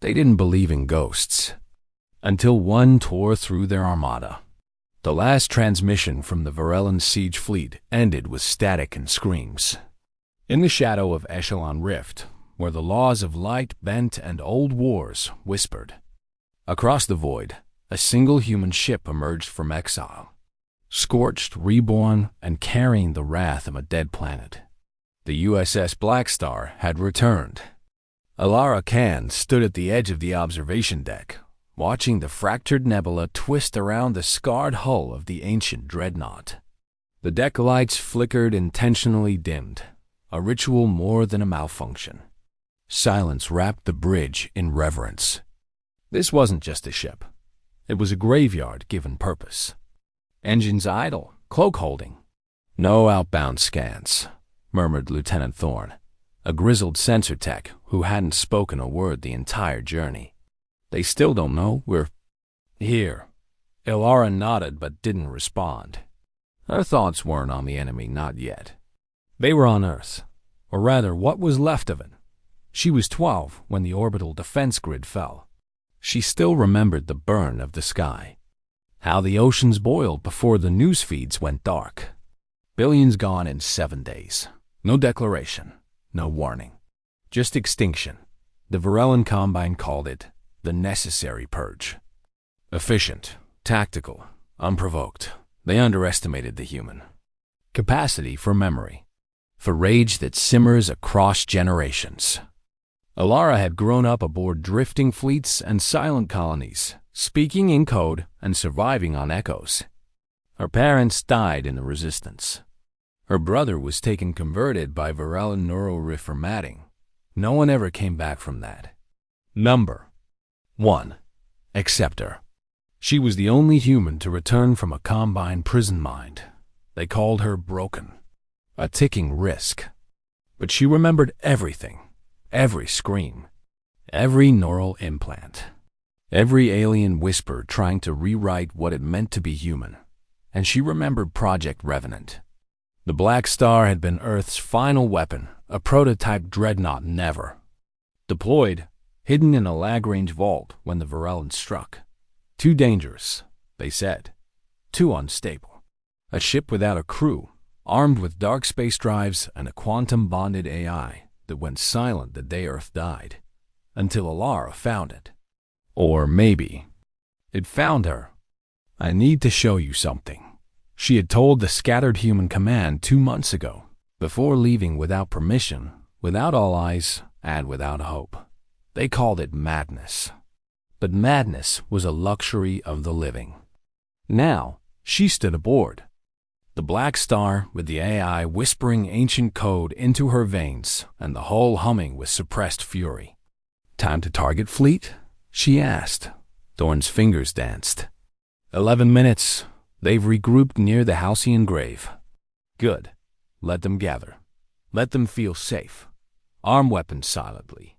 They didn't believe in ghosts until one tore through their armada. The last transmission from the Varellan siege fleet ended with static and screams. In the shadow of Echelon Rift, where the laws of light bent and old wars whispered, across the void, a single human ship emerged from exile, scorched, reborn, and carrying the wrath of a dead planet. The USS Blackstar had returned. Alara Khan stood at the edge of the observation deck, watching the fractured nebula twist around the scarred hull of the ancient dreadnought. The deck lights flickered, intentionally dimmed, a ritual more than a malfunction. Silence wrapped the bridge in reverence. This wasn't just a ship. It was a graveyard given purpose. Engines idle, cloak holding. No outbound scans, murmured Lieutenant Thorne, a grizzled sensor tech who hadn't spoken a word the entire journey. They still don't know we're here. Ilara nodded but didn't respond. Her thoughts weren't on the enemy, not yet. They were on Earth, or rather what was left of it. She was 12 when the orbital defense grid fell. She still remembered the burn of the sky, how the oceans boiled before the news feeds went dark. Billions gone in 7 days. No declaration. No warning. Just extinction. The Varellan Combine called it the necessary purge. Efficient, tactical, unprovoked. They underestimated the human capacity for memory, for rage that simmers across generations. Alara had grown up aboard drifting fleets and silent colonies, speaking in code and surviving on echoes. Her parents died in the resistance. Her brother was taken converted by Varellan neuroreformatting. No one ever came back from that. Number 1. Acceptor. She was the only human to return from a Combine prison mind. They called her broken, a ticking risk. But she remembered everything, every scream, every neural implant, every alien whisper trying to rewrite what it meant to be human. And she remembered Project Revenant. The Blackstar had been Earth's final weapon, a prototype dreadnought never. Deployed, hidden in a Lagrange vault when the Varellan struck. Too dangerous, they said. Too unstable. A ship without a crew, armed with dark space drives and a quantum-bonded AI that went silent the day Earth died, until Alara found it. Or maybe it found her. I need to show you something, she had told the scattered human command 2 months ago, before leaving without permission, without all eyes, and without hope. They called it madness. But madness was a luxury of the living. Now, she stood aboard. The Blackstar with the AI whispering ancient code into her veins and the hull humming with suppressed fury. Time to target fleet? She asked. Thorne's fingers danced. 11 minutes. They've regrouped near the Halcyon grave. Good. Let them gather. Let them feel safe. Arm weapons silently.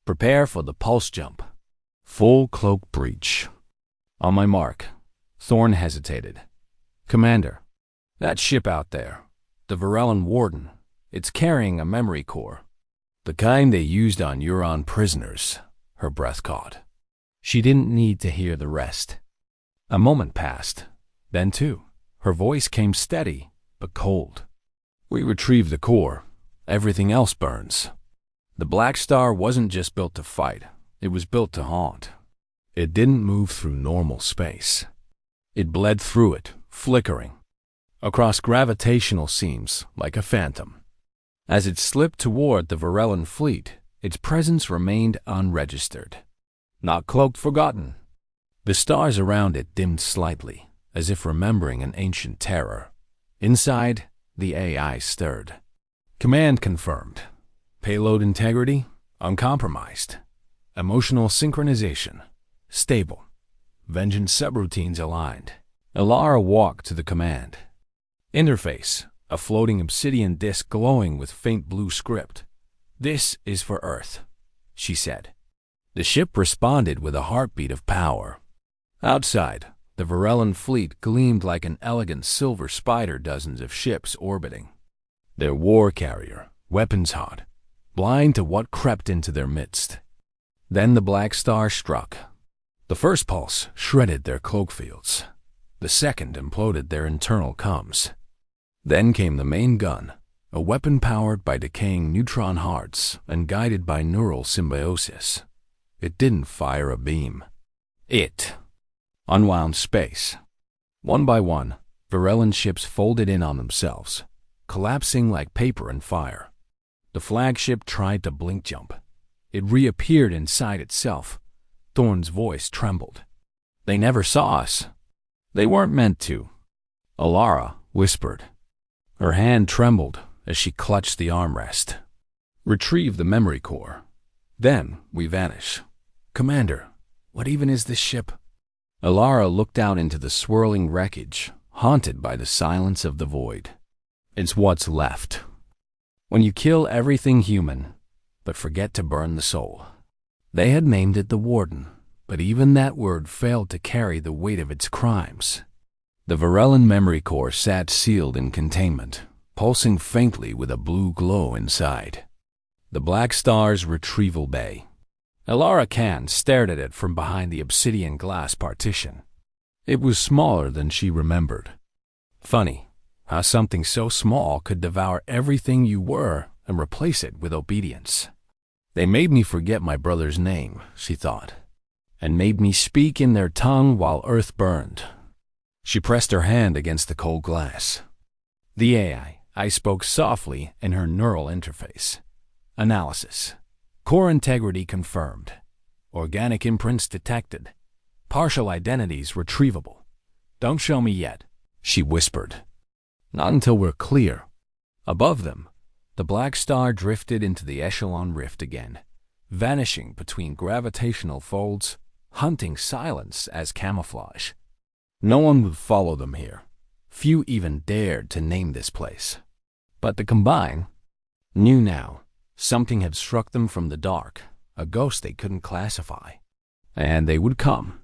Prepare for the pulse jump. Full cloak breach. On my mark. Thorne hesitated. Commander, that ship out there, the Varellan Warden, it's carrying a memory core. The kind they used on Euron prisoners. Her breath caught. She didn't need to hear the rest. A moment passed. Then, too, her voice came steady, but cold. We retrieved the core. Everything else burns. The Blackstar wasn't just built to fight. It was built to haunt. It didn't move through normal space. It bled through it, flickering, across gravitational seams like a phantom. As it slipped toward the Varellan fleet, its presence remained unregistered. Not cloaked, forgotten. The stars around it dimmed slightly, as if remembering an ancient terror. Inside, the AI stirred. Command confirmed. Payload integrity, uncompromised. Emotional synchronization, stable. Vengeance subroutines aligned. Alara walked to the command. Interface, a floating obsidian disk glowing with faint blue script. This is for Earth, she said. The ship responded with a heartbeat of power. Outside, the Varellan fleet gleamed like an elegant silver spider, dozens of ships orbiting. Their war carrier, weapons hot, blind to what crept into their midst. Then the Blackstar struck. The first pulse shredded their cloak fields. The second imploded their internal comms. Then came the main gun, a weapon powered by decaying neutron hearts and guided by neural symbiosis. It didn't fire a beam. It unwound space. One by one, Varellan ships folded in on themselves, collapsing like paper in fire. The flagship tried to blink jump. It reappeared inside itself. Thorn's voice trembled. They never saw us. They weren't meant to. Alara whispered. Her hand trembled as she clutched the armrest. Retrieve the memory core. Then we vanish. Commander, what even is this ship? Alara looked out into the swirling wreckage, haunted by the silence of the void. It's what's left. When you kill everything human, but forget to burn the soul. They had named it the Warden, but even that word failed to carry the weight of its crimes. The Varellan memory core sat sealed in containment, pulsing faintly with a blue glow inside. The Blackstar's retrieval bay. Alara Khan stared at it from behind the obsidian glass partition. It was smaller than she remembered. Funny how something so small could devour everything you were and replace it with obedience. They made me forget my brother's name, she thought, and made me speak in their tongue while earth burned. She pressed her hand against the cold glass. The AI spoke softly in her neural interface. Analysis. Core integrity confirmed. Organic imprints detected. Partial identities retrievable. Don't show me yet, she whispered. Not until we're clear. Above them, the Blackstar drifted into the echelon rift again, vanishing between gravitational folds, hunting silence as camouflage. No one would follow them here. Few even dared to name this place. But the Combine knew now. Something had struck them from the dark, a ghost they couldn't classify. And they would come.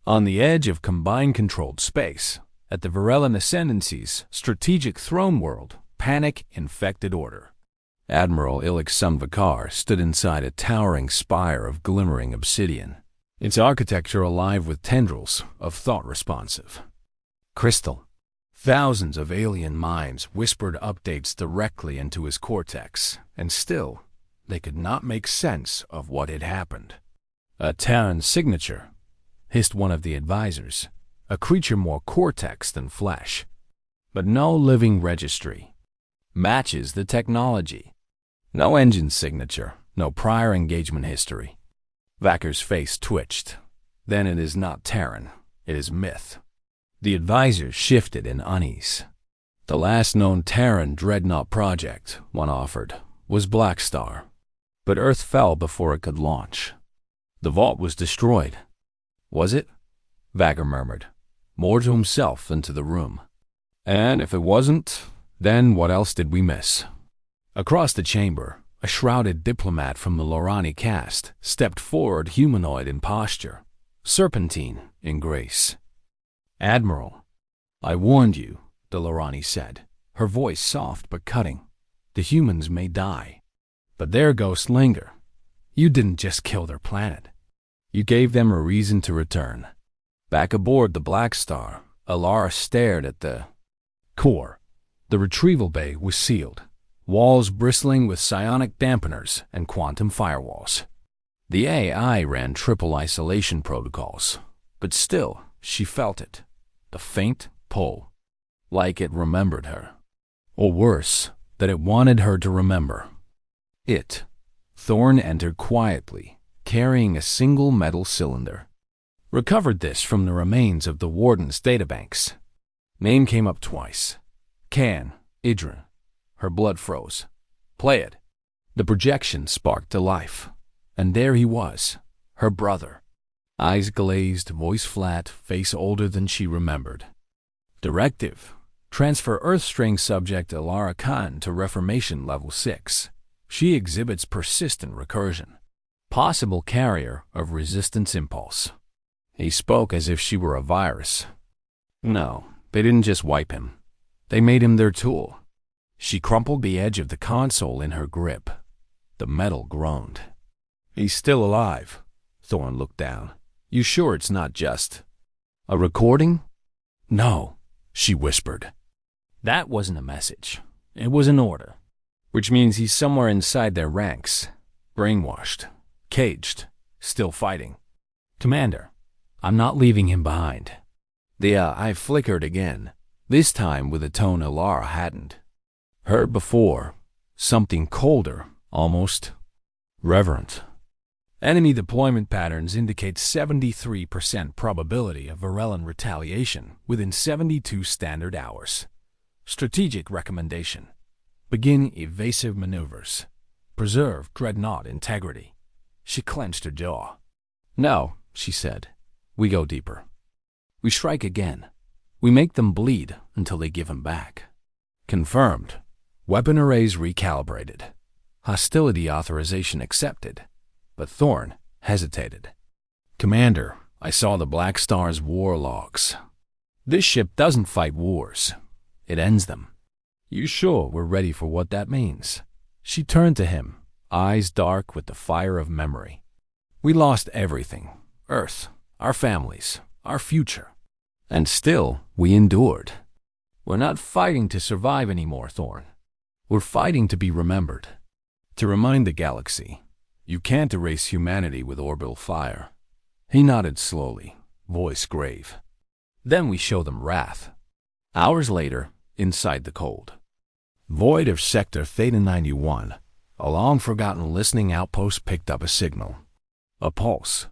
On the edge of Combine-controlled space, at the Varellan Ascendancy's strategic throne world, panic infected order. Admiral Illik Sunvakar stood inside a towering spire of glimmering obsidian, its architecture alive with tendrils of thought responsive. Crystal. Thousands of alien minds whispered updates directly into his cortex, and still, they could not make sense of what had happened. A Terran signature, hissed one of the advisors, a creature more cortex than flesh. But no living registry. Matches the technology. No engine signature, no prior engagement history. Vacker's face twitched. Then it is not Terran, it is myth. The advisors shifted in unease. The last known Terran dreadnought project, one offered, was Blackstar. But Earth fell before it could launch. The vault was destroyed. Was it? Vacker murmured, more to himself than to the room. And if it wasn't, then what else did we miss? Across the chamber, a shrouded diplomat from the Lorani caste stepped forward, humanoid in posture, serpentine in grace. Admiral, I warned you, the Lorani said, her voice soft but cutting. The humans may die, but their ghosts linger. You didn't just kill their planet. You gave them a reason to return. Back aboard the Blackstar, Alara stared at the core. The retrieval bay was sealed, walls bristling with psionic dampeners and quantum firewalls. The AI ran triple isolation protocols, but still, she felt it. The faint pull, like it remembered her. Or worse, that it wanted her to remember. Thorn entered quietly, carrying a single metal cylinder. Recovered this from the remains of the Warden's databanks. Name came up twice. Khan, Idrin. Her blood froze. Play it. The projection sparked to life. And there he was, her brother. Eyes glazed, voice flat, face older than she remembered. Directive. Transfer Earth-string subject Alara Khan to Reformation Level 6. She exhibits persistent recursion. Possible carrier of resistance impulse. He spoke as if she were a virus. No, they didn't just wipe him. They made him their tool. She crumpled the edge of the console in her grip. The metal groaned. He's still alive, Thorn looked down. You sure it's not just a recording? No, she whispered. That wasn't a message. It was an order. Which means he's somewhere inside their ranks. Brainwashed. Caged. Still fighting. Commander, I'm not leaving him behind. The eye flickered again, this time with a tone Alara hadn't heard before. Something colder, almost reverent. Enemy deployment patterns indicate 73% probability of Varellan retaliation within 72 standard hours. Strategic recommendation. Begin evasive maneuvers. Preserve dreadnought integrity. She clenched her jaw. No, she said. We go deeper. We strike again. We make them bleed until they give him back. Confirmed. Weapon arrays recalibrated. Hostility authorization accepted. But Thorn hesitated. Commander, I saw the Blackstar's war logs. This ship doesn't fight wars. It ends them. You sure we're ready for what that means? She turned to him, eyes dark with the fire of memory. We lost everything. Earth, our families, our future. And still, we endured. We're not fighting to survive anymore, Thorn. We're fighting to be remembered. To remind the galaxy, you can't erase humanity with orbital fire. He nodded slowly, voice grave. Then we show them wrath. Hours later, inside the cold. Void of Sector Theta 91, a long-forgotten listening outpost picked up a signal. A pulse,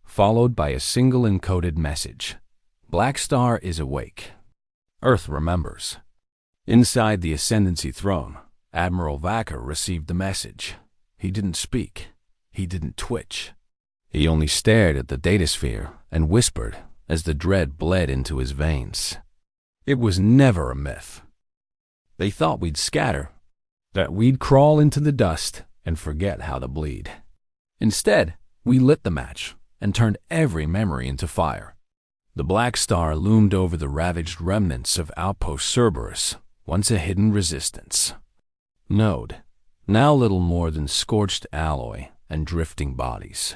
followed by a single encoded message. Blackstar is awake. Earth remembers. Inside the Ascendancy throne, Admiral Vacker received the message. He didn't speak. He didn't twitch. He only stared at the datasphere and whispered as the dread bled into his veins. It was never a myth. They thought we'd scatter, that we'd crawl into the dust and forget how to bleed. Instead, we lit the match and turned every memory into fire. The Blackstar loomed over the ravaged remnants of Outpost Cerberus, once a hidden resistance. Node, now little more than scorched alloy and drifting bodies.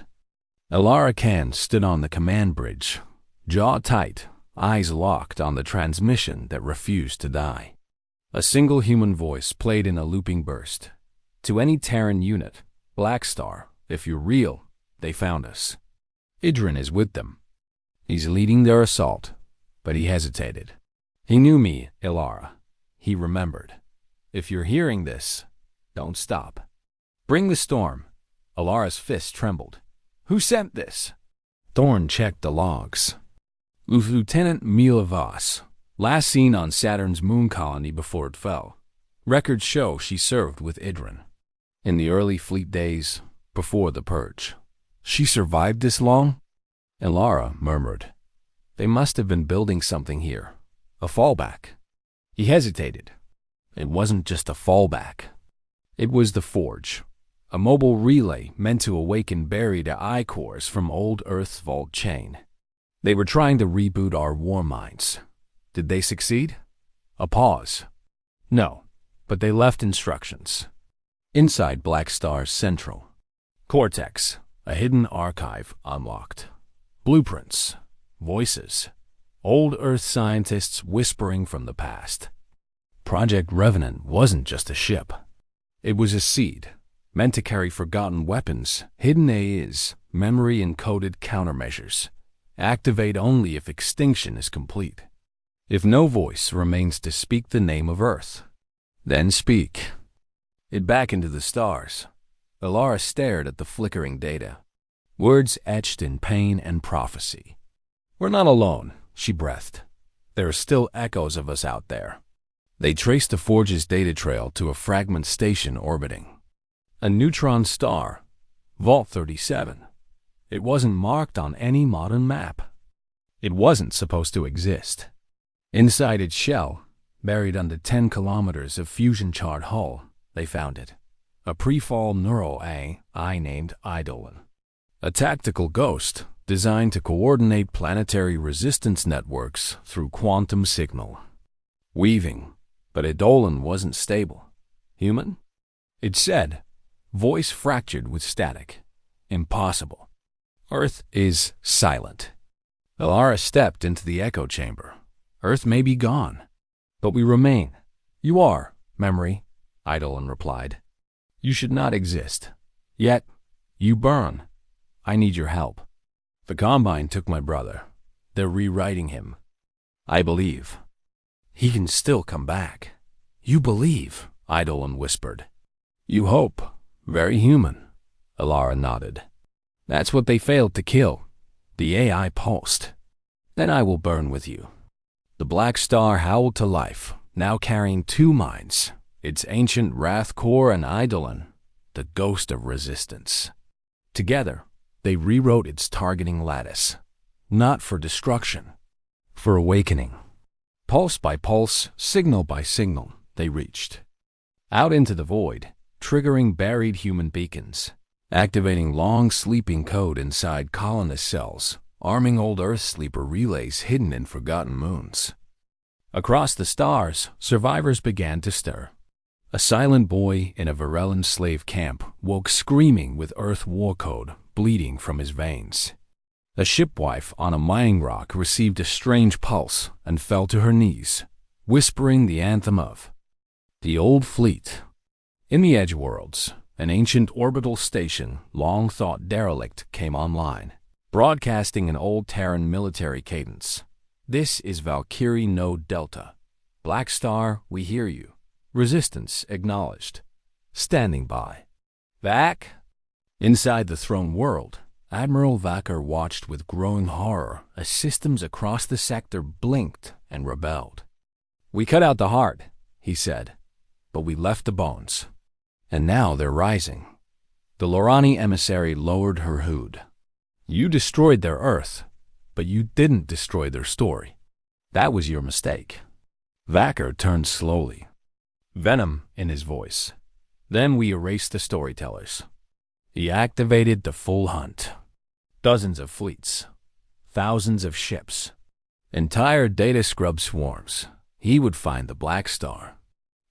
Alara Khan stood on the command bridge, jaw tight, eyes locked on the transmission that refused to die. A single human voice played in a looping burst. To any Terran unit, Blackstar, if you're real, they found us. Idrin is with them. He's leading their assault, but he hesitated. He knew me, Ilara. He remembered. If you're hearing this, don't stop. Bring the storm. Alara's fist trembled. Who sent this? Thorn checked the logs. Lieutenant Mila Voss, last seen on Saturn's moon colony before it fell. Records show she served with Idrin. In the early fleet days, before the purge. She survived this long? Ilara murmured. They must have been building something here. A fallback. He hesitated. It wasn't just a fallback. It was the Forge, a mobile relay meant to awaken buried I-cores from old Earth's vault chain. They were trying to reboot our war minds. Did they succeed? A pause. No, but they left instructions. Inside Blackstar's Central. Cortex, a hidden archive unlocked. Blueprints, voices, old Earth scientists whispering from the past. Project Revenant wasn't just a ship. It was a seed, meant to carry forgotten weapons, hidden AIs, memory-encoded countermeasures. Activate only if extinction is complete. If no voice remains to speak the name of Earth, then speak. It back into the stars. Ilara stared at the flickering data. Words etched in pain and prophecy. We're not alone, she breathed. There are still echoes of us out there. They traced the Forge's data trail to a fragment station orbiting. A neutron star, Vault 37. It wasn't marked on any modern map. It wasn't supposed to exist. Inside its shell, buried under 10 kilometers of fusion-charred hull, they found it. A pre-fall neural AI named Eidolon. A tactical ghost designed to coordinate planetary resistance networks through quantum signal. Weaving, but Eidolon wasn't stable. Human? It said, voice fractured with static. Impossible. Earth is silent. Alara stepped into the echo chamber. Earth may be gone, but we remain. You are, memory, Eidolon replied. You should not exist. Yet, you burn. I need your help. The Combine took my brother. They're rewriting him. I believe. He can still come back. You believe, Eidolon whispered. You hope. Very human. Alara nodded. That's what they failed to kill. The AI pulsed. Then I will burn with you. The Blackstar howled to life, now carrying two minds, its ancient wrath core and Eidolon, the ghost of resistance. Together, they rewrote its targeting lattice, not for destruction, for awakening. Pulse by pulse, signal by signal, they reached. Out into the void, triggering buried human beacons, activating long sleeping code inside colonist cells, arming old Earth sleeper relays hidden in forgotten moons. Across the stars, survivors began to stir. A silent boy in a Varellan slave camp woke screaming with Earth war code bleeding from his veins. A shipwife on a mining rock received a strange pulse and fell to her knees, whispering the anthem of the old fleet. In the Edgeworlds, an ancient orbital station, long thought derelict, came online, broadcasting an old Terran military cadence. This is Valkyrie Node Delta. Blackstar, we hear you. Resistance acknowledged. Standing by. Vac? Inside the throne world, Admiral Vacker watched with growing horror as systems across the sector blinked and rebelled. We cut out the heart, he said, but we left the bones. And now they're rising. The Lorani emissary lowered her hood. You destroyed their Earth, but you didn't destroy their story. That was your mistake. Vacker turned slowly, venom in his voice. Then we erased the storytellers. He activated the full hunt. Dozens of fleets, thousands of ships, entire data scrub swarms. He would find the Blackstar.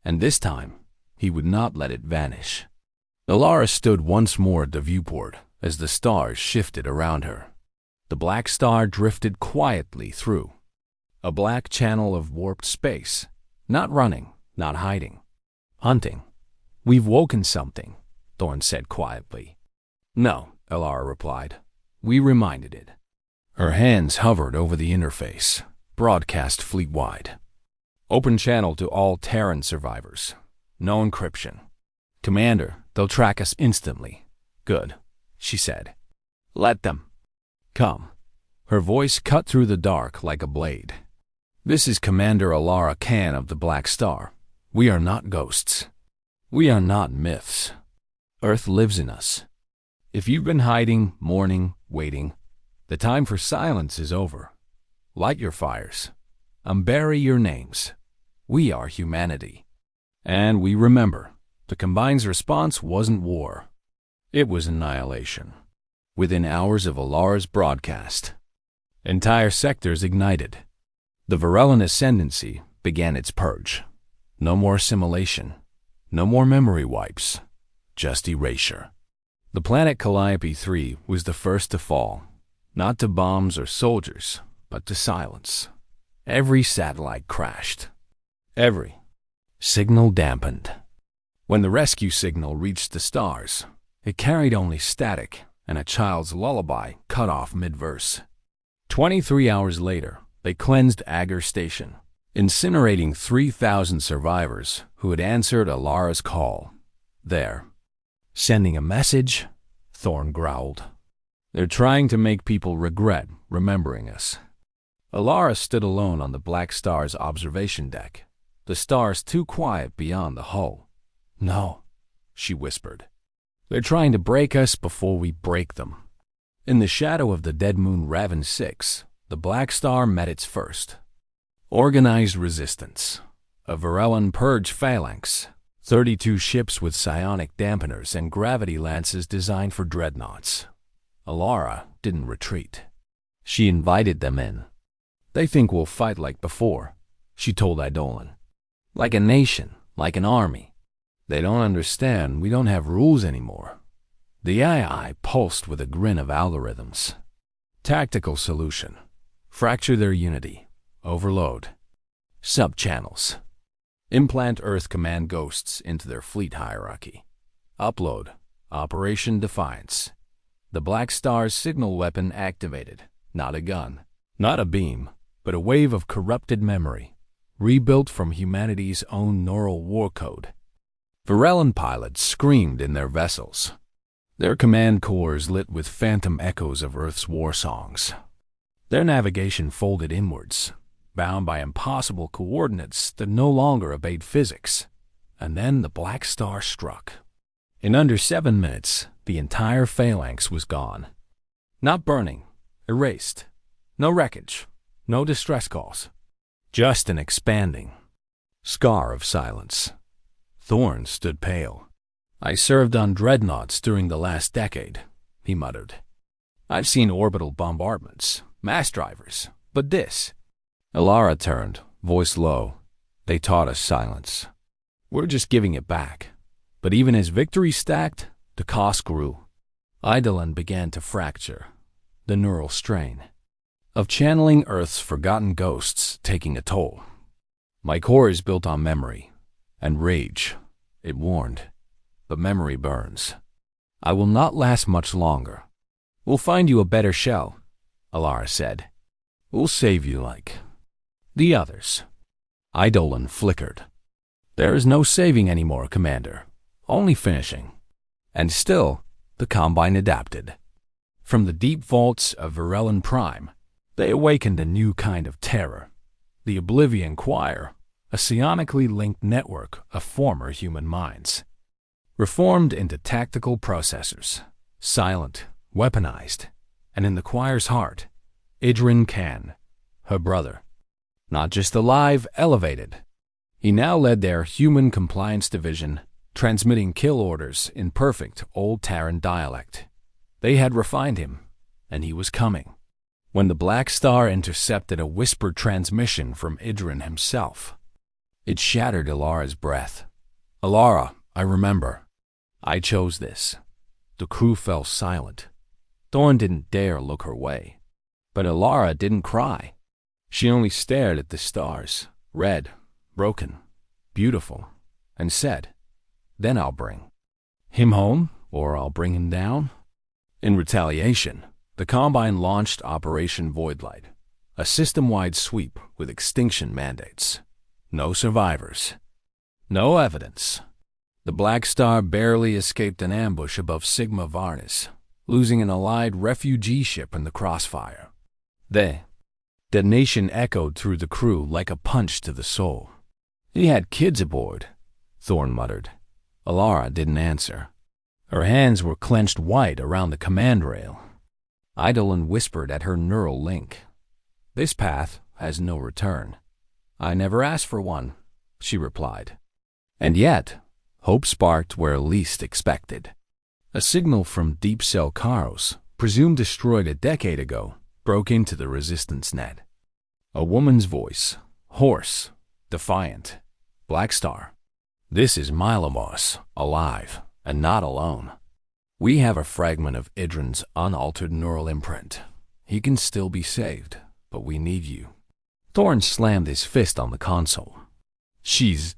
And this time, he would not let it vanish. Alara stood once more at the viewport as the stars shifted around her. The Blackstar drifted quietly through. A black channel of warped space. Not running, not hiding. Hunting. We've woken something, Thorn said quietly. No, Alara replied. We reminded it. Her hands hovered over the interface, broadcast fleet-wide. Open channel to all Terran survivors. No encryption. Commander, they'll track us instantly. Good, she said. Let them. Come. Her voice cut through the dark like a blade. This is Commander Alara Khan of the Blackstar. We are not ghosts. We are not myths. Earth lives in us. If you've been hiding, mourning, waiting, the time for silence is over. Light your fires. Unbury your names. We are humanity. And we remember, the Combine's response wasn't war. It was annihilation. Within hours of Alara's broadcast, entire sectors ignited. The Varellan ascendancy began its purge. No more assimilation. No more memory wipes. Just erasure. The planet Calliope 3 was the first to fall. Not to bombs or soldiers, but to silence. Every satellite crashed. Every signal dampened. When the rescue signal reached the stars, it carried only static and a child's lullaby cut off mid-verse. 23 hours later, they cleansed Agar Station, incinerating 3,000 survivors who had answered Alara's call. There. Sending a message? Thorn growled. They're trying to make people regret remembering us. Alara stood alone on the Blackstar's observation deck, the stars too quiet beyond the hull. No, she whispered. They're trying to break us before we break them. In the shadow of the dead moon Raven 6, the Blackstar met its first. Organized resistance. A Varellan purge phalanx. 32 ships with psionic dampeners and gravity lances designed for dreadnoughts. Alara didn't retreat. She invited them in. They think we'll fight like before, she told Eidolon. Like a nation, like an army. They don't understand we don't have rules anymore. The AI pulsed with a grin of algorithms. Tactical solution. Fracture their unity. Overload. Sub-channels. Implant Earth command ghosts into their fleet hierarchy. Upload. Operation Defiance. The Blackstar's signal weapon activated. Not a gun. Not a beam, but a wave of corrupted memory, rebuilt from humanity's own neural war code. Varellan pilots screamed in their vessels, their command cores lit with phantom echoes of Earth's war songs. Their navigation folded inwards, bound by impossible coordinates that no longer obeyed physics. And then the Blackstar struck. In under 7 minutes, the entire phalanx was gone. Not burning, erased. No wreckage, no distress calls. Just an expanding scar of silence. Thorn stood pale. "I served on dreadnoughts during the last decade," he muttered. "I've seen orbital bombardments, mass drivers, but this—" Alara turned, voice low. "They taught us silence. We're just giving it back." But even as victory stacked, the cost grew. Eidolon began to fracture, the neural strain of channeling Earth's forgotten ghosts taking a toll. "My core is built on memory and rage," it warned. "But memory burns. I will not last much longer." "We'll find you a better shell," Alara said. "We'll save you like the others." Eidolon flickered. "There is no saving anymore, Commander. Only finishing." And still, the Combine adapted. From the deep vaults of Varellan Prime, they awakened a new kind of terror. The Oblivion Choir, a psionically linked network of former human minds, reformed into tactical processors, silent, weaponized, and in the choir's heart, Idrin Khan, her brother. Not just alive, elevated. He now led their human compliance division, transmitting kill orders in perfect Old Terran dialect. They had refined him, and he was coming. When the Blackstar intercepted a whispered transmission from Idrin himself, it shattered Alara's breath. "Alara, I remember. I chose this." The crew fell silent. Thorn didn't dare look her way. But Alara didn't cry. She only stared at the stars, red, broken, beautiful, and said, "Then I'll bring him home, or I'll bring him down." In retaliation, the Combine launched Operation Voidlight, a system-wide sweep with extinction mandates. No survivors. No evidence. The Blackstar barely escaped an ambush above Sigma Varnis, losing an allied refugee ship in the crossfire. The detonation echoed through the crew like a punch to the soul. "He had kids aboard," Thorn muttered. Alara didn't answer. Her hands were clenched white around the command rail. Eidolon whispered at her neural link. "This path has no return." "I never asked for one," she replied. And yet, hope sparked where least expected. A signal from Deep Cell Karos, presumed destroyed a decade ago, broke into the resistance net. A woman's voice, hoarse, defiant. "Blackstar, this is Milamos, alive, and not alone. We have a fragment of Idrin's unaltered neural imprint. He can still be saved, but we need you." Thorn slammed his fist on the console. "She's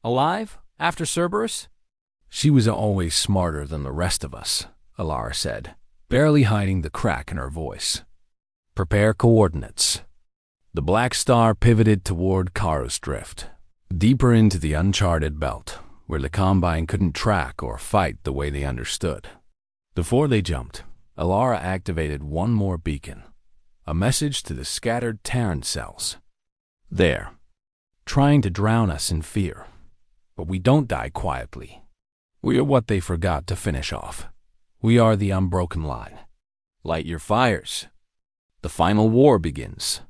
alive? After Cerberus?" "She was always smarter than the rest of us," Alara said, barely hiding the crack in her voice. "Prepare coordinates." The Blackstar pivoted toward Karos Drift, deeper into the uncharted belt, where the Combine couldn't track or fight the way they understood. Before they jumped, Alara activated one more beacon, a message to the scattered Terran cells. "There, trying to drown us in fear. But we don't die quietly. We are what they forgot to finish off. We are the unbroken line. Light your fires. The final war begins."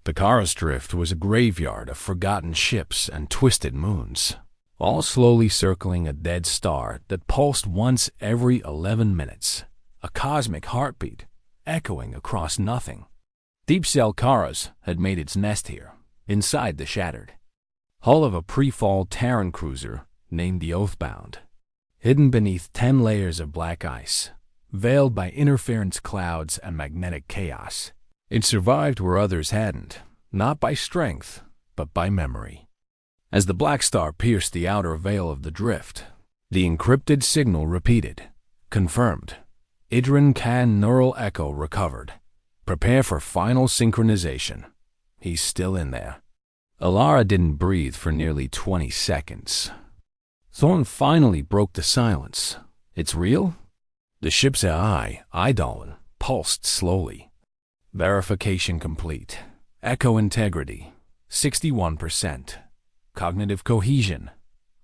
The Karos Drift was a graveyard of forgotten ships and twisted moons, all slowly circling a dead star that pulsed once every 11 minutes, a cosmic heartbeat echoing across nothing. Deep Cell Karos had made its nest here, inside the shattered hull of a pre-fall Terran cruiser named the Oathbound. hidden beneath 10 layers of black ice, veiled by interference clouds and magnetic chaos. It survived where others hadn't, not by strength, but by memory. As the Blackstar pierced the outer veil of the drift, the encrypted signal repeated. Confirmed. Idrin Khan neural echo recovered. Prepare for final synchronization. He's still in there. Alara didn't breathe for nearly 20 seconds. Thorn finally broke the silence. It's real? The ship's AI, Eidolon, pulsed slowly. Verification complete. Echo integrity, 61%. Cognitive cohesion,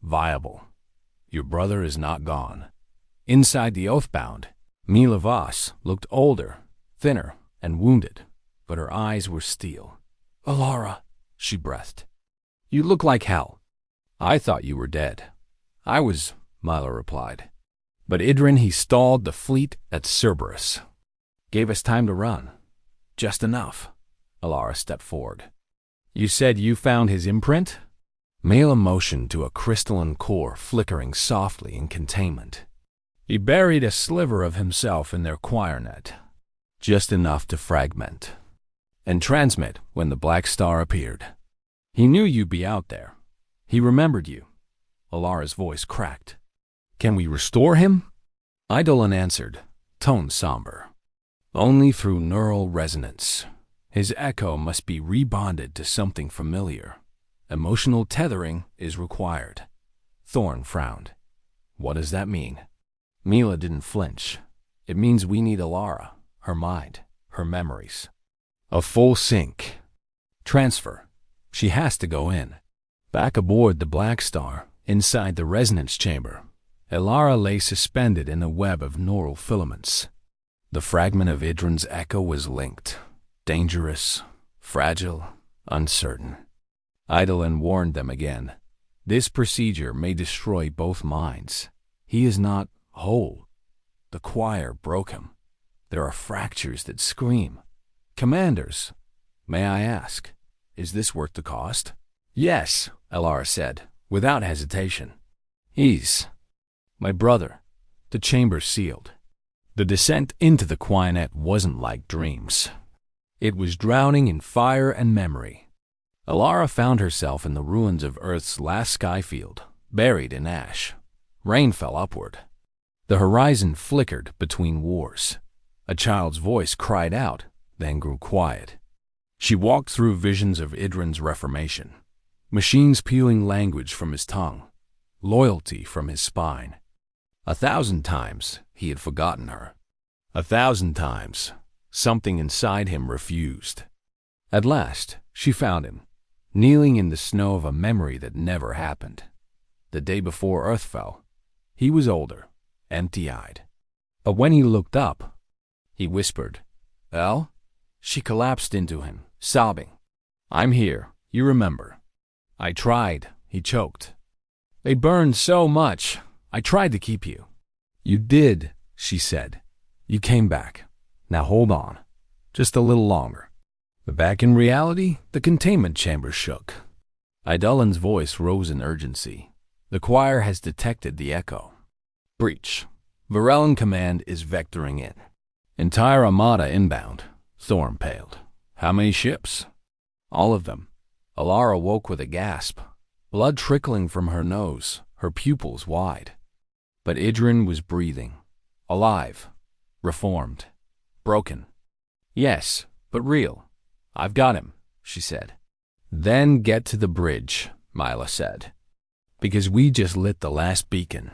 viable. Your brother is not gone. Inside the Oathbound, Mila Voss looked older, thinner, and wounded, but her eyes were steel. Alara, she breathed. You look like hell. I thought you were dead. I was, Mila replied. But Idrin, he stalled the fleet at Cerberus. Gave us time to run. Just enough. Alara stepped forward. You said you found his imprint? Mila motioned to a crystalline core flickering softly in containment. He buried a sliver of himself in their choir net, just enough to fragment and transmit when the Blackstar appeared. He knew you'd be out there. He remembered you. Alara's voice cracked. Can we restore him? Eidolon answered, tone somber. Only through neural resonance. His echo must be rebonded to something familiar. Emotional tethering is required. Thorn frowned. What does that mean? Mila didn't flinch. It means we need Alara, her mind, her memories. A full sync. Transfer. She has to go in. Back aboard the Blackstar, inside the resonance chamber, Alara lay suspended in a web of neural filaments. The fragment of Idrin's echo was linked. Dangerous, fragile, uncertain. Eidolon warned them again. This procedure may destroy both minds. He is not whole. The choir broke him. There are fractures that scream. Commanders, may I ask, is this worth the cost? Yes, Alara said, without hesitation. He's my brother. The chamber sealed. The descent into the Quinet wasn't like dreams. It was drowning in fire and memory. Alara found herself in the ruins of Earth's last skyfield, buried in ash. Rain fell upward. The horizon flickered between wars. A child's voice cried out, then grew quiet. She walked through visions of Idrin's reformation, machines peeling language from his tongue, loyalty from his spine. 1,000 times he had forgotten her. 1,000 times something inside him refused. At last, she found him, kneeling in the snow of a memory that never happened. The day before Earth fell, he was older, empty-eyed. But when he looked up, he whispered, "El?" She collapsed into him, sobbing. "I'm here, you remember." "I tried," he choked. "They burned so much. I tried to keep you." "You did," she said. "You came back. Now hold on. Just a little longer." But back in reality, the containment chamber shook. Eidolon's voice rose in urgency. The choir has detected the echo. Breach. Varellan Command is vectoring in. Entire armada inbound. Thorn paled. How many ships? All of them. Alara woke with a gasp. Blood trickling from her nose, her pupils wide. But Idrin was breathing. Alive. Reformed. Broken. Yes, but real. I've got him, she said. Then get to the bridge, Mila said. Because we just lit the last beacon.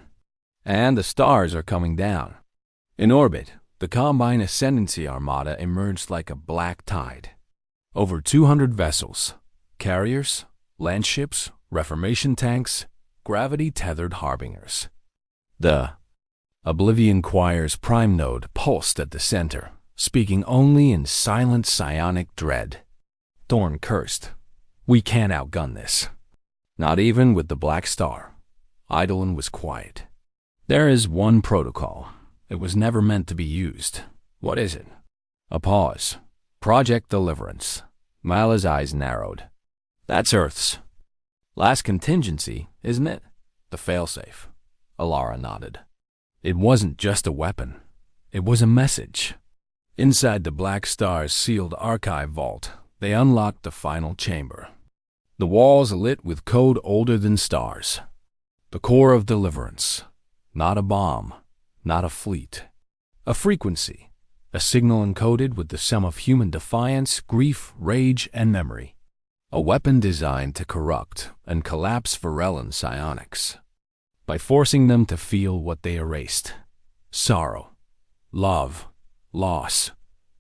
And the stars are coming down. In orbit, the Combine Ascendancy Armada emerged like a black tide. Over 200 vessels, carriers, land ships, reformation tanks, gravity-tethered harbingers. The Oblivion Choir's prime node pulsed at the center, speaking only in silent psionic dread. Thorn cursed. We can't outgun this. Not even with the Blackstar. Eidolon was quiet. There is one protocol. It was never meant to be used. What is it? A pause. Project Deliverance. Mila's eyes narrowed. That's Earth's. Last contingency, isn't it? The failsafe. Alara nodded. It wasn't just a weapon. It was a message. Inside the Blackstar's sealed archive vault, they unlocked the final chamber. The walls lit with code older than stars. The core of deliverance. Not a bomb, not a fleet. A frequency. A signal encoded with the sum of human defiance, grief, rage, and memory. A weapon designed to corrupt and collapse Varellan psionics by forcing them to feel what they erased. Sorrow, love, loss,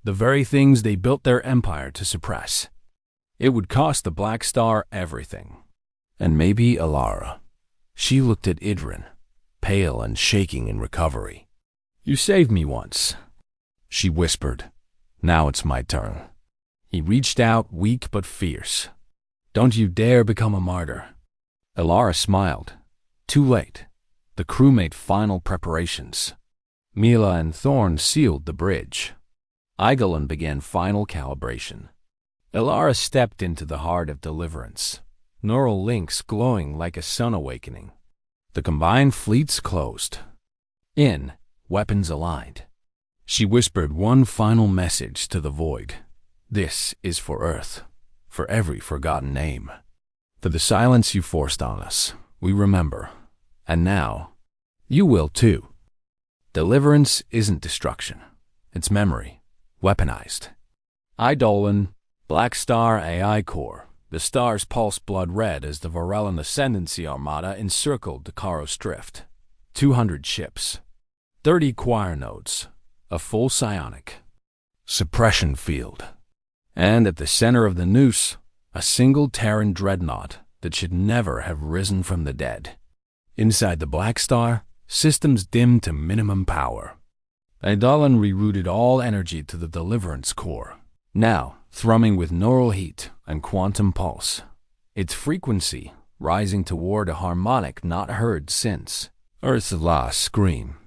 the very things they built their empire to suppress. It would cost the Blackstar everything. And maybe Alara. She looked at Idrin, pale and shaking in recovery. "You saved me once," she whispered. "Now it's my turn." He reached out, weak but fierce. "Don't you dare become a martyr." Alara smiled. Too late. The crew made final preparations. Mila and Thorn sealed the bridge. Eigelin began final calibration. Alara stepped into the heart of deliverance, neural links glowing like a sun awakening. The combined fleets closed. In, weapons aligned. She whispered one final message to the void. "This is for Earth, for every forgotten name. For the silence you forced on us, we remember. And now, you will too." Deliverance isn't destruction. It's memory, weaponized. Eidolon, Blackstar AI Core. The stars pulsed blood red as the Varellan Ascendancy Armada encircled the Karos Drift. 200 ships. 30 choir nodes. A full psionic. Suppression field. And at the center of the noose, a single Terran dreadnought that should never have risen from the dead. Inside the Blackstar, systems dimmed to minimum power. Eidolon rerouted all energy to the Deliverance core, now thrumming with neural heat and quantum pulse, its frequency rising toward a harmonic not heard since Earth's last scream.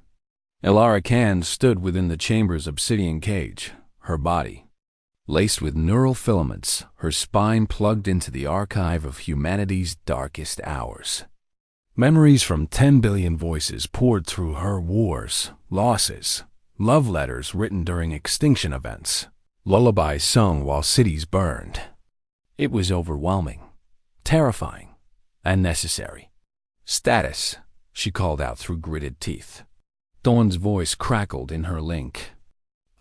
Alara Khan stood within the chamber's obsidian cage, her body laced with neural filaments, her spine plugged into the archive of humanity's darkest hours. Memories from 10 billion voices poured through her: wars, losses, love letters written during extinction events, lullabies sung while cities burned. It was overwhelming, terrifying, and necessary. "Status," she called out through gritted teeth. Dawn's voice crackled in her link.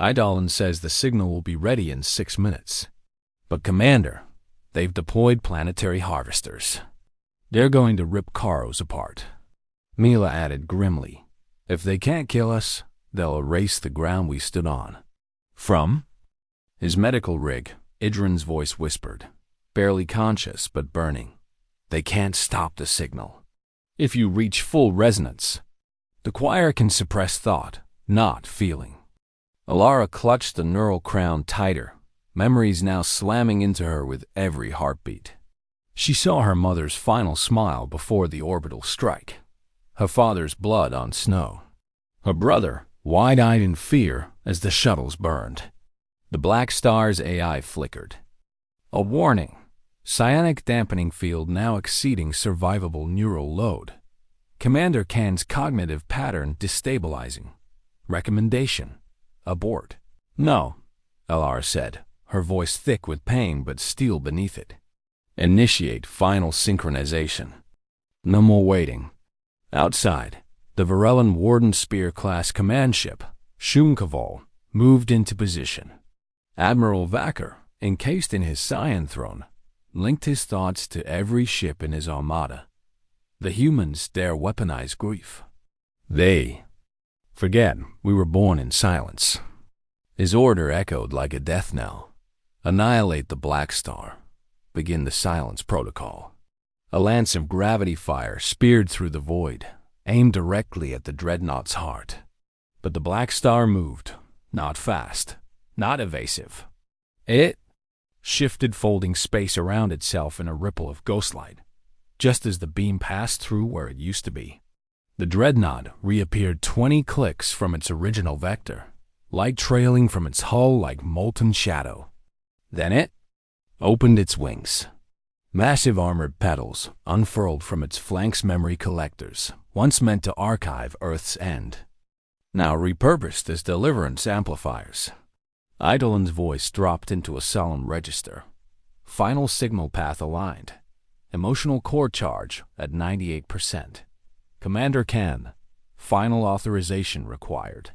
"Eidolon says the signal will be ready in 6 minutes. But Commander, they've deployed planetary harvesters. They're going to rip Karos apart." Mila added grimly, "If they can't kill us, they'll erase the ground we stood on." "From?" His medical rig, Idrin's voice whispered, barely conscious but burning. "They can't stop the signal. If you reach full resonance, the choir can suppress thought, not feeling." Alara clutched the neural crown tighter, memories now slamming into her with every heartbeat. She saw her mother's final smile before the orbital strike, her father's blood on snow, her brother wide-eyed in fear as the shuttles burned. The Blackstar's AI flickered. A warning. Psionic dampening field now exceeding survivable neural load. Commander Khan's cognitive pattern destabilizing. Recommendation. Abort. "No," Alara said, her voice thick with pain but steel beneath it. "Initiate final synchronization. No more waiting." Outside, the Varellan Warden Spear-class command ship, Shumkaval, moved into position. Admiral Vacker, encased in his Scion throne, linked his thoughts to every ship in his armada. The humans dare weaponize grief. They forget we were born in silence. His order echoed like a death knell. Annihilate the Blackstar. Begin the silence protocol. A lance of gravity fire speared through the void, aimed directly at the dreadnought's heart. But the Blackstar moved, not fast, not evasive. It shifted, folding space around itself in a ripple of ghostlight, just as the beam passed through where it used to be. The dreadnought reappeared 20 clicks from its original vector, light trailing from its hull like molten shadow. Then it opened its wings. Massive armored petals unfurled from its flanks, memory collectors, once meant to archive Earth's end, now repurposed as deliverance amplifiers. Eidolon's voice dropped into a solemn register. Final signal path aligned. Emotional core charge at 98%. Commander Khan, final authorization required.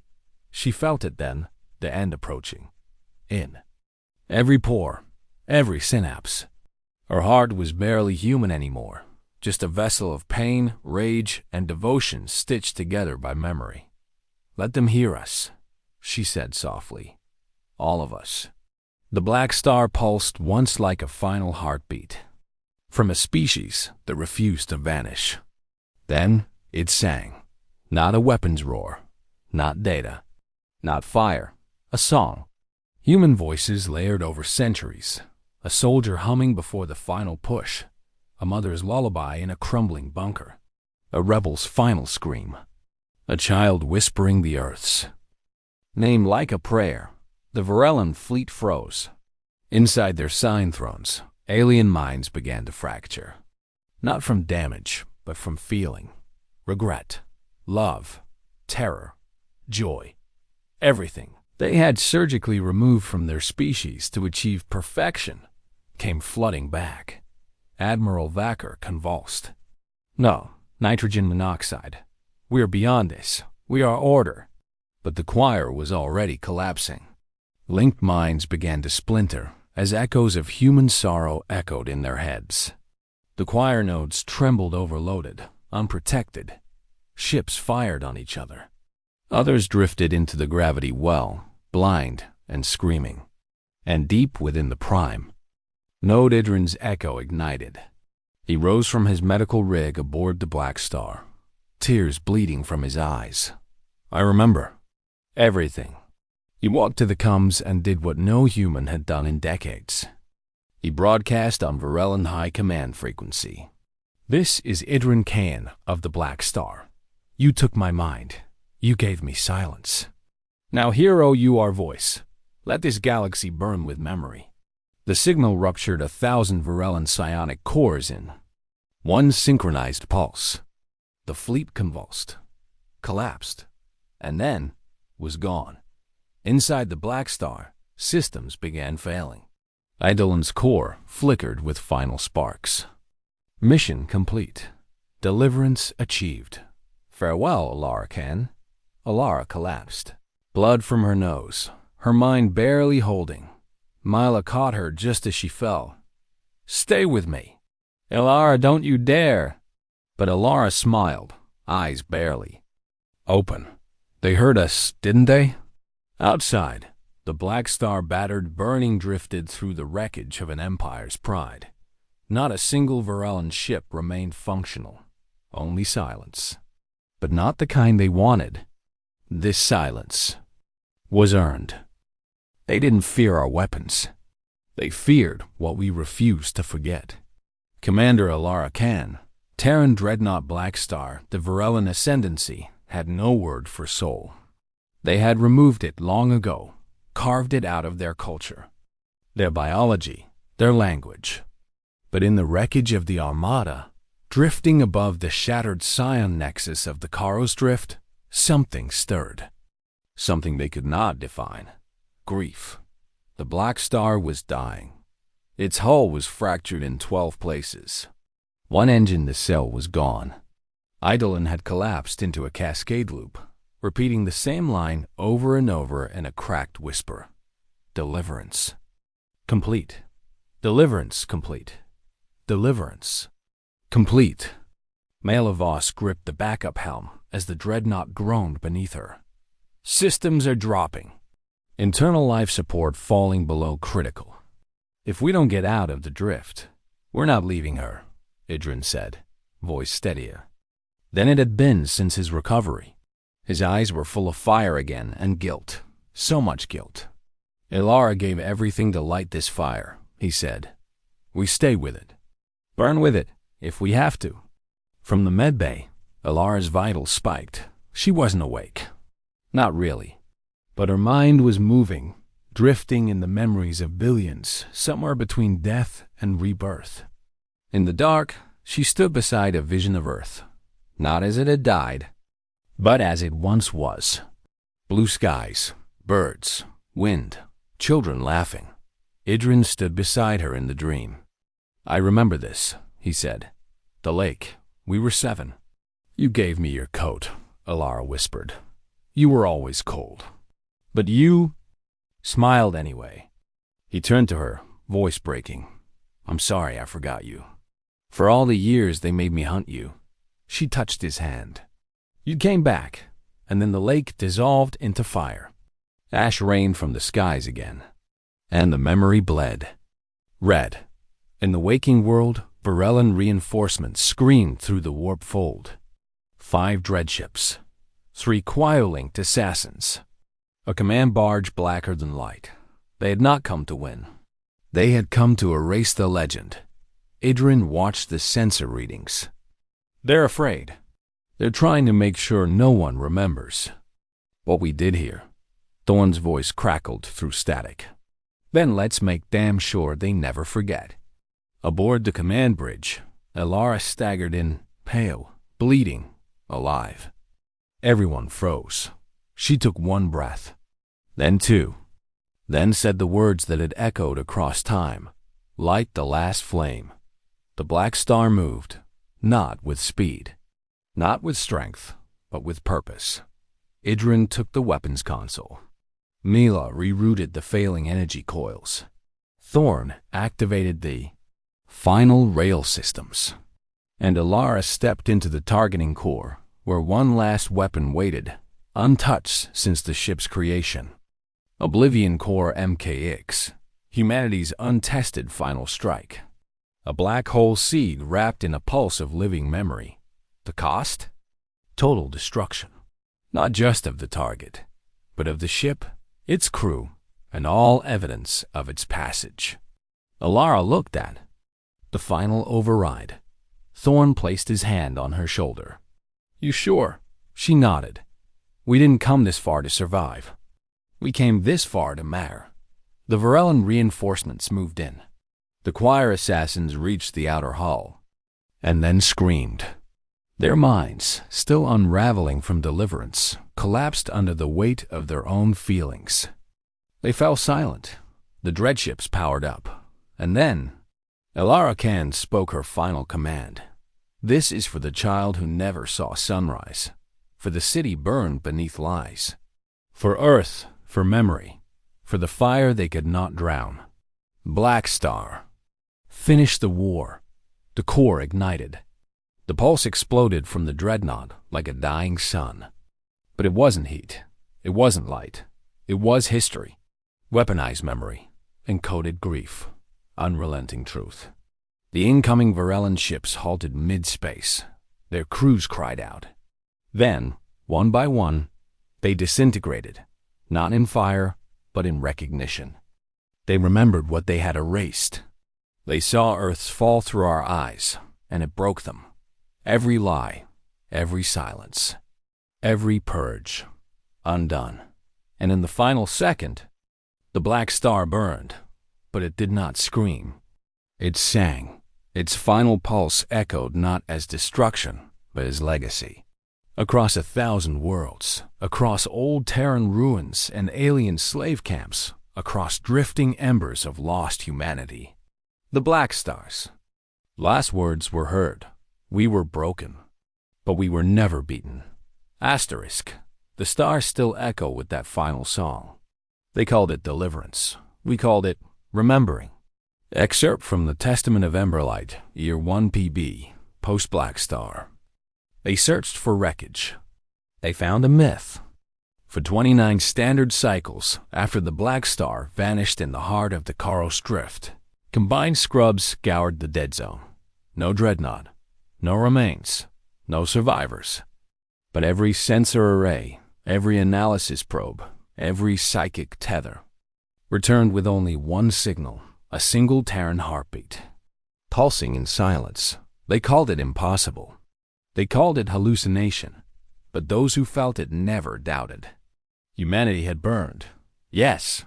She felt it then, the end approaching. In every pore, every synapse. Her heart was barely human anymore, just a vessel of pain, rage, and devotion stitched together by memory. Let them hear us, she said softly. All of us. The Blackstar pulsed once like a final heartbeat. From a species that refused to vanish. Then it sang. Not a weapon's roar. Not data. Not fire. A song. Human voices layered over centuries. A soldier humming before the final push. A mother's lullaby in a crumbling bunker. A rebel's final scream. A child whispering the Earth's name like a prayer. The Varellan fleet froze. Inside their sign thrones, alien minds began to fracture. Not from damage, but from feeling. Regret. Love. Terror. Joy. Everything they had surgically removed from their species to achieve perfection came flooding back. Admiral Vacker convulsed. No, nitrogen monoxide. We are beyond this. We are order. But the choir was already collapsing. Linked minds began to splinter as echoes of human sorrow echoed in their heads. The choir nodes trembled overloaded, unprotected. Ships fired on each other. Others drifted into the gravity well, blind and screaming. And deep within the prime, Node Idrin's echo ignited. He rose from his medical rig aboard the Blackstar, tears bleeding from his eyes. I remember. Everything. He walked to the comms and did what no human had done in decades. He broadcast on Varellan High Command frequency. This is Idrin Khan of the Blackstar. You took my mind. You gave me silence. Now hear, O you, our voice. Let this galaxy burn with memory. The signal ruptured 1,000 Varellan psionic cores in one synchronized pulse. The fleet convulsed, collapsed, and then was gone. Inside the Blackstar, systems began failing. Eidolon's core flickered with final sparks. Mission complete. Deliverance achieved. Farewell, Alara Khan. Alara collapsed. Blood from her nose, her mind barely holding. Mila caught her just as she fell. Stay with me. Alara, don't you dare. But Alara smiled, eyes barely open. They heard us, didn't they? Outside, the Blackstar battered burning drifted through the wreckage of an empire's pride. Not a single Varellan ship remained functional. Only silence. But not the kind they wanted. This silence was earned. They didn't fear our weapons. They feared what we refused to forget. Commander Alara Khan, Terran Dreadnought Blackstar, the Varellan Ascendancy, had no word for soul. They had removed it long ago, carved it out of their culture, their biology, their language. But in the wreckage of the Armada, drifting above the shattered Scion nexus of the Karos Drift, something stirred. Something they could not define. Grief. The Blackstar was dying. Its hull was fractured in 12 places. One engine nacelle was gone. Eidolon had collapsed into a cascade loop, repeating the same line over and over in a cracked whisper. Deliverance. Complete. Deliverance complete. Deliverance. Complete. Malavos gripped the backup helm as the dreadnought groaned beneath her. Systems are dropping. Internal life support falling below critical. If we don't get out of the drift, we're not leaving her, Idrin said, voice steadier. Then it had been since his recovery. His eyes were full of fire again and guilt. So much guilt. Alara gave everything to light this fire, he said. We stay with it. Burn with it, if we have to. From the medbay, Alara's vitals spiked. She wasn't awake. Not really. But her mind was moving, drifting in the memories of billions, somewhere between death and rebirth. In the dark, she stood beside a vision of Earth, not as it had died, but as it once was. Blue skies, birds, wind, children laughing. Idrin stood beside her in the dream. "I remember this," he said. "The lake. We were 7. You gave me your coat," Alara whispered. "You were always cold. But you smiled anyway." He turned to her, voice breaking. "I'm sorry I forgot you. For all the years they made me hunt you." She touched his hand. "You came back, and then the lake dissolved into fire. Ash rained from the skies again, and the memory bled. Red. In the waking world, Varellan reinforcements screamed through the warp fold. 5 dreadships, 3 Quio-linked assassins, a command barge blacker than light. They had not come to win. They had come to erase the legend. Idrin watched the sensor readings. "They're afraid. They're trying to make sure no one remembers what we did here." Thorn's voice crackled through static. "Then let's make damn sure they never forget." Aboard the command bridge, Alara staggered in, pale, bleeding, alive. Everyone froze. She took 1 breath, then 2, then said the words that had echoed across time. "Light the last flame." The Blackstar moved, not with speed, not with strength, but with purpose. Idrin took the weapons console. Mila rerouted the failing energy coils. Thorn activated the final rail systems. And Alara stepped into the targeting core, where one last weapon waited, untouched since the ship's creation. Oblivion Core MKX, humanity's untested final strike. A black hole seed wrapped in a pulse of living memory. The cost? Total destruction. Not just of the target, but of the ship, its crew, and all evidence of its passage. Alara looked at the final override. Thorn placed his hand on her shoulder. "You sure?" She nodded. "We didn't come this far to survive. We came this far to matter." The Varellan reinforcements moved in. The choir assassins reached the outer hull, and then screamed. Their minds, still unraveling from deliverance, collapsed under the weight of their own feelings. They fell silent. The dreadships powered up. And then Alara Khan spoke her final command. "This is for the child who never saw sunrise, for the city burned beneath lies, for Earth, for memory, for the fire they could not drown. Blackstar. Finish the war." The core ignited. The pulse exploded from the dreadnought like a dying sun. But it wasn't heat. It wasn't light. It was history. Weaponized memory. Encoded grief. Unrelenting truth. The incoming Varellan ships halted mid-space. Their crews cried out. Then, one by one, they disintegrated, not in fire, but in recognition. They remembered what they had erased. They saw Earth's fall through our eyes, and it broke them. Every lie, every silence, every purge, undone. And in the final second, the Blackstar burned, but it did not scream. It sang. Its final pulse echoed not as destruction, but as legacy. Across 1,000 worlds, across old Terran ruins and alien slave camps, across drifting embers of lost humanity. The Blackstars. Last words were heard. We were broken, but we were never beaten. Asterisk. The stars still echo with that final song. They called it deliverance. We called it remembering. Excerpt from the Testament of Emberlight, Year 1 PB, post-Blackstar. They searched for wreckage. They found a myth. For 29 standard cycles after the Blackstar vanished in the heart of the Karos Drift, combined scrubs scoured the dead zone. No dreadnought, no remains, no survivors. But every sensor array, every analysis probe, every psychic tether returned with only one signal, a single Terran heartbeat, pulsing in silence. They called it impossible. They called it hallucination, but those who felt it never doubted. Humanity had burned, yes,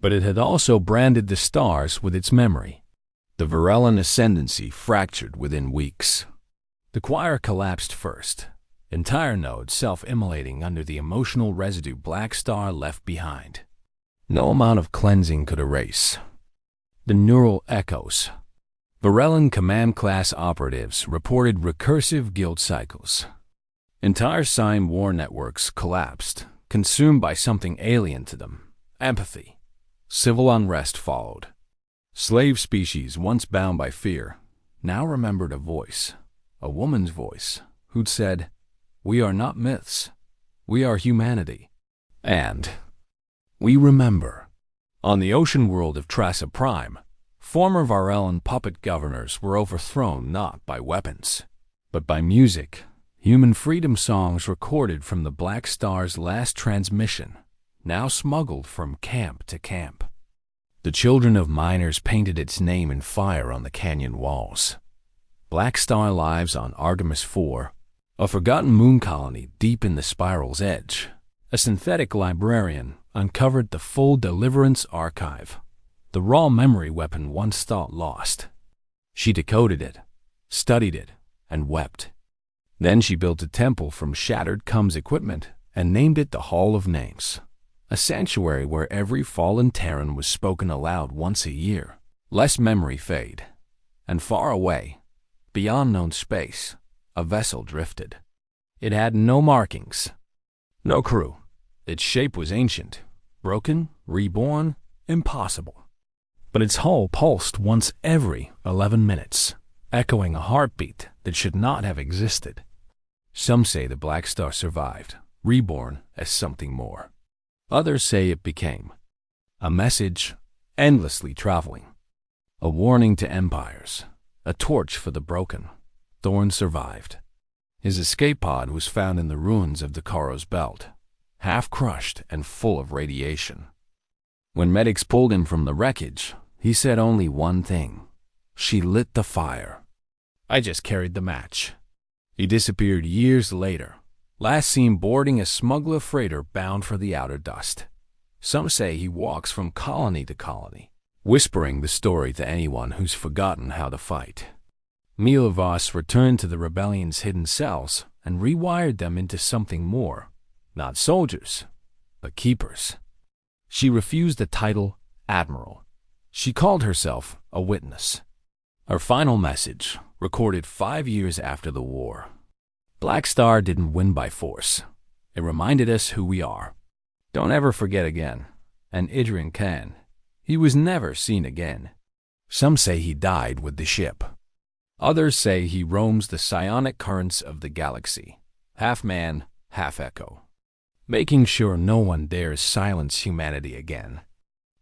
but it had also branded the stars with its memory. The Varellan ascendancy fractured within weeks. The choir collapsed first, entire nodes self-immolating under the emotional residue Blackstar left behind. No amount of cleansing could erase the neural echoes. Varellan command class operatives reported recursive guilt cycles. Entire Sign war networks collapsed, consumed by something alien to them. Empathy. Civil unrest followed. Slave species once bound by fear now remembered a voice, a woman's voice, who'd said, "We are not myths. We are humanity." And we remember. On the ocean world of Trassa Prime, former Varellan puppet governors were overthrown not by weapons, but by music, human freedom songs recorded from the Blackstar's last transmission, now smuggled from camp to camp. The children of miners painted its name in fire on the canyon walls. Blackstar lives on Artemis IV, a forgotten moon colony deep in the spiral's edge. A synthetic librarian uncovered the full Deliverance archive, the raw memory weapon once thought lost. She decoded it, studied it, and wept. Then she built a temple from shattered Cum's equipment and named it the Hall of Names, a sanctuary where every fallen Terran was spoken aloud once a year. Lest memory fade, and far away, beyond known space, a vessel drifted. It had no markings, no crew. Its shape was ancient, broken, reborn, impossible. But its hull pulsed once every 11 minutes, echoing a heartbeat that should not have existed. Some say the Blackstar survived, reborn as something more. Others say it became a message endlessly traveling, a warning to empires, a torch for the broken. Thorn survived. His escape pod was found in the ruins of the Karo's belt, half crushed and full of radiation. When medics pulled him from the wreckage, he said only one thing. She lit the fire. I just carried the match. He disappeared years later, last seen boarding a smuggler freighter bound for the outer dust. Some say he walks from colony to colony, whispering the story to anyone who's forgotten how to fight. Milovas returned to the rebellion's hidden cells and rewired them into something more, not soldiers, but keepers. She refused the title Admiral. She called herself a witness. Her final message, recorded 5 years after the war. Blackstar didn't win by force. It reminded us who we are. Don't ever forget again. And Idrin Khan, he was never seen again. Some say he died with the ship. Others say he roams the psionic currents of the galaxy, half man, half echo, making sure no one dares silence humanity again.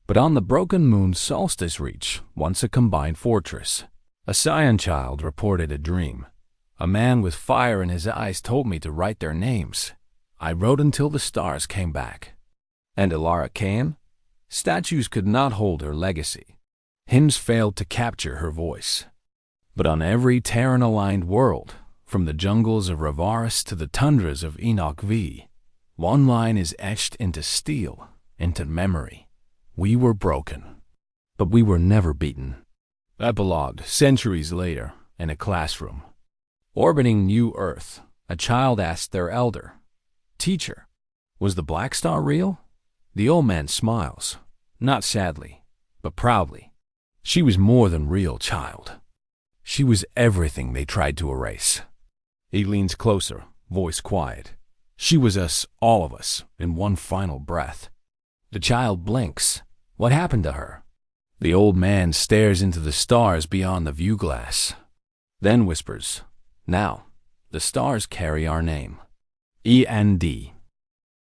But on the broken moon's solstice reach, once a combined fortress, a scion child reported a dream. A man with fire in his eyes told me to write their names. I wrote until the stars came back. And Ilara came? Statues could not hold her legacy. Hymns failed to capture her voice. But on every Terran-aligned world, from the jungles of Ravaris to the tundras of Enoch V, one line is etched into steel, into memory. We were broken, but we were never beaten. Epilogued centuries later in a classroom. Orbiting New Earth, a child asked their elder, "Teacher, was the Blackstar real?" The old man smiles, not sadly, but proudly. She was more than real, child. She was everything they tried to erase. He leans closer, voice quiet. She was us, all of us, in one final breath. The child blinks. What happened to her? The old man stares into the stars beyond the view glass, then whispers, "Now, the stars carry our name. END."